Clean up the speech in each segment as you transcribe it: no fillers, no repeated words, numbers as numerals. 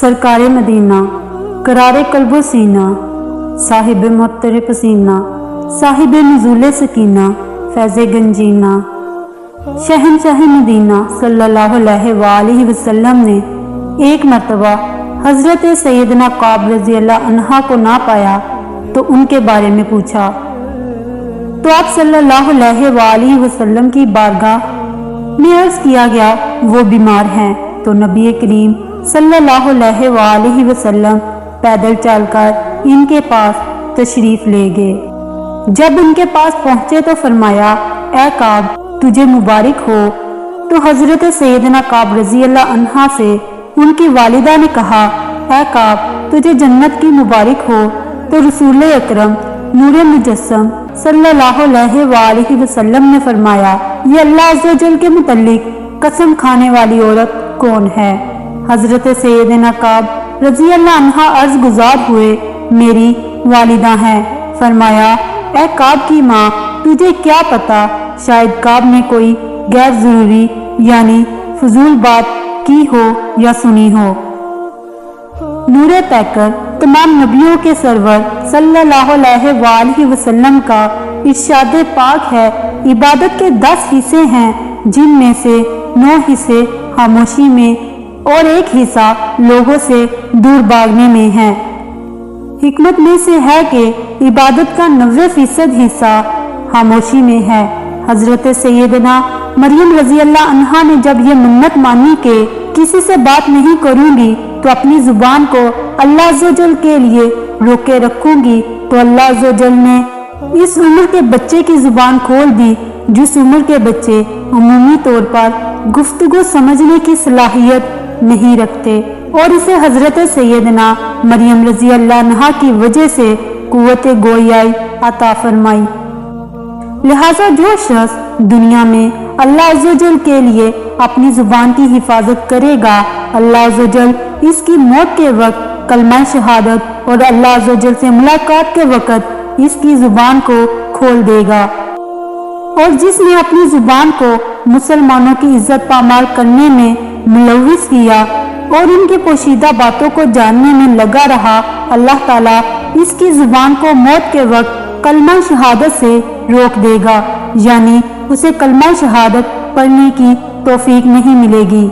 सरकार मदीना, करारे कल्बो सीना, साहिब मुअत्तर पसीना, साहिब नुज़ूल सकीना, फैज़े गंजीना। शहनशाह मदीना सल्लल्लाहु अलैहि वसल्लम ने एक मरतबा हज़रत सैयदना काब रज़ी अल्लाह अन्हा को ना पाया तो उनके बारे में पूछा, तो आप सल्लल्लाहु अलैहि वसल्लम की बारगाह में अर्ज़ किया गया वो बीमार हैं। तो नबी करीम सल्लल्लाहु अलैहि वसल्लम पैदल चलकर इनके पास तशरीफ ले गए। जब उनके पास पहुंचे तो फरमाया, ए काब तुझे मुबारक हो। तो हजरत सैयदना काब रज़ी अल्लाह अन्हा से उनकी वालिदा ने कहा, ए काब तुझे जन्नत की मुबारक हो। तो रसूल अकरम नूर मुजस्सम सल्लल्लाहु अलैहि वसल्लम ने फरमाया, ये अल्लाह अज़्ज़ व जल के मुतल्लिक कसम खाने वाली औरत कौन है? हजरत सैयदना काब रज़ी अल्लाह अन्हा अर्ज गुजार हुए, मेरी वालिदा हैं। फरमाया, ए काब की माँ तुझे क्या पता, शायद काब ने कोई गैर जरूरी यानी फजूल बात की हो या सुनी हो। नूरे पैकर तमाम नबियों के सरवर सल्लल्लाहु अलैहि वसल्लम का इरशाद पाक है, इबादत के 10 हिस्से हैं जिनमें से 9 हिस्से खामोशी में और 1 हिस्सा लोगों से दूर भागने में है। हिकमत में से है कि इबादत का 90% हिस्सा खामोशी में है। हजरत सैयदना मरियम रज़ी अल्लाह अन्हा ने जब ये मन्नत मानी कि किसी से बात नहीं करूंगी तो अपनी जुबान को अल्लाह अज़्ज़ व जल के लिए रोके रखूंगी, तो अल्लाह अज़्ज़ व जल ने इस उम्र के बच्चे की जुबान खोल दी जिस उम्र के बच्चे अमूमी तौर पर गुफ्तगू समझने की सलाहियत नहीं रखते, और इसे हजरत सैयदना मरियम रज़ी अल्लाह अन्हा की वजह से कुव्वत गोयाई अता फरमाई। लिहाजा जो शख्स दुनिया में अल्लाह अज़्ज़ व जल के लिए अपनी जुबान की हिफाजत करेगा, अल्लाह अज़्ज़ व जल इसकी मौत के वक्त कलमा शहादत और अल्लाह अज़्ज़ व जल से मुलाकात के वक्त इसकी जुबान को खोल देगा। और जिसने अपनी जुबान को मुसलमानों की इज्जत पामाल करने में मुलव्विस किया और इनकी पोशीदा बातों को जानने में लगा रहा, अल्लाह ताला इसकी जुबान को मौत के वक्त कलमा शहादत से रोक देगा, यानी उसे कलमा शहादत पढ़ने की तौफीक नहीं मिलेगी।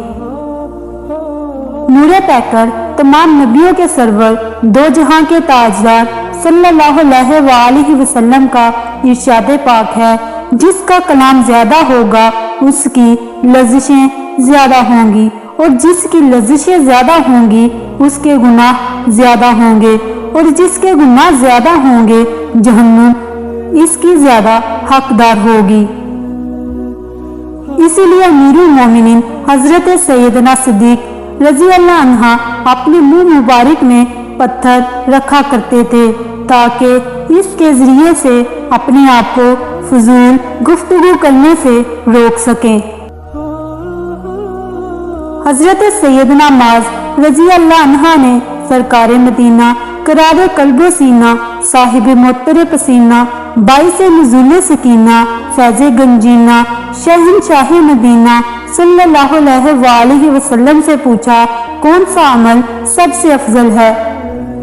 नूरे पैकर तमाम नबियों के सरवर दो जहां के ताजदार सल्लल्लाहु अलैहि वसल्लम का इरशाद पाक है, जिसका कलाम ज्यादा होगा उसकी लज़िशें ज्यादा होंगी, और जिसकी लज़िशें ज्यादा होंगी उसके गुनाह ज्यादा होंगे, और जिसके गुनाह ज्यादा होंगे जहन्नुम इसकी ज्यादा हकदार होगी। इसीलिए अमीरुल मोमिनीन हजरत सैयदना सिद्दीक रज़ी अल्लाह अन्हा अपने मुंह मुबारक में पत्थर रखा करते थे ताकि इसके जरिए से अपने आप को फजूल गुफ्तगू करने से रोक सकें। हजरत सैयदना माज रज़ी अल्लाह अन्हा ने सरकार मदीना करारे कल्बो सीना, साहिब मुअत्तर पसीना, बाइस नुज़ूल सकीना, फैज़े गंजीना, शहनशाह मदीना सल्लल्लाहु अलैहि वसल्लम से पूछा, कौन सा अमल सबसे अफजल है?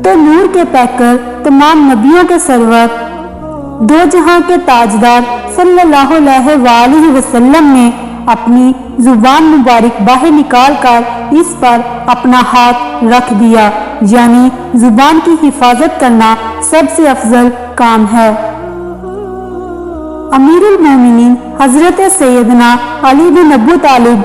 तो नूर के पैकर तमाम नबियों के सरवर दो जहां के ताजदार सल्लल्लाहु अलैहि वसल्लम ने अपनी जुबान मुबारक बाहर निकाल कर इस पर अपना हाथ रख दिया, यानी जुबान की हिफाजत करना सबसे अफजल काम है। अमीरुल मोमिनीन हजरत सैयदना अली बिन अबू तालिब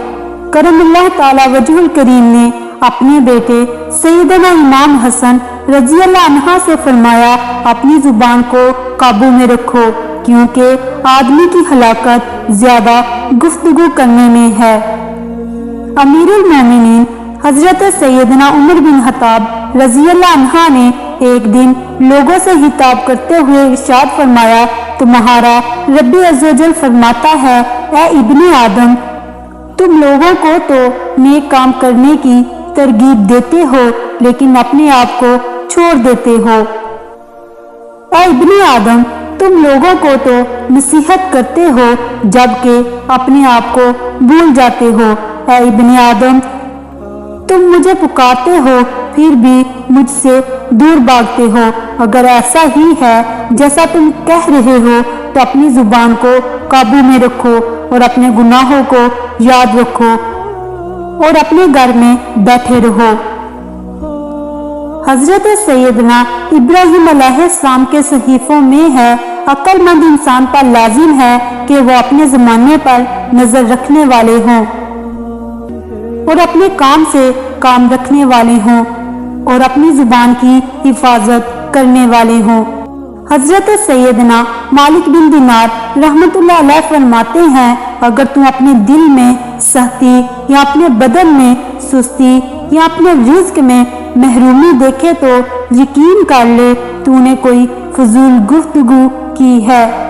करमल्लाहु ताला वजहुल करीम ने अपने बेटे सैयदना इमाम हसन रज़ी अल्लाह अन्हा से फरमाया, अपनी जुबान को काबू में रखो क्योंकि आदमी की हलाकत ज्यादा गुफ्तगू करने में है। अमीरुल मोमिनीन हजरत सैयदना उमर बिन खत्ताब रज़ी अल्लाह अन्हा ने एक दिन लोगों से हिताब करते हुए इरशाद फरमाया, तुम्हारा रब्बी अज़्ज़ व जल फरमाता है, ए इब्ने आदम तुम लोगों को तो नेक काम करने की तरगीब देते हो लेकिन अपने आप को छोड़ देते हो। ए इब्ने आदम तुम लोगों को तो नसीहत करते हो जबकि अपने आप को भूल जाते हो। ए इब्ने आदम تم مجھے پکارتے ہو پھر بھی مجھ سے دور بھاگتے ہو۔ اگر ایسا ہی ہے جیسا تم کہہ رہے ہو تو اپنی زبان کو قابو میں رکھو اور اپنے گناہوں کو یاد رکھو اور اپنے گھر میں بیٹھے رہو۔ حضرت سیدنا ابراہیم علیہ السلام کے صحیفوں میں ہے، عقل مند انسان پر لازم ہے کہ وہ اپنے زمانے پر نظر رکھنے والے ہوں اور اپنے کام سے کام رکھنے والے ہوں اور اپنی زبان کی حفاظت کرنے والے ہوں۔ حضرت سیدنا مالک بن دینار رحمت اللہ علیہ فرماتے ہیں، اگر تم اپنے دل میں سختی یا اپنے بدن میں سستی یا اپنے رزق میں محرومی دیکھے تو یقین کر لے تو نے کوئی فضول گفتگو کی ہے۔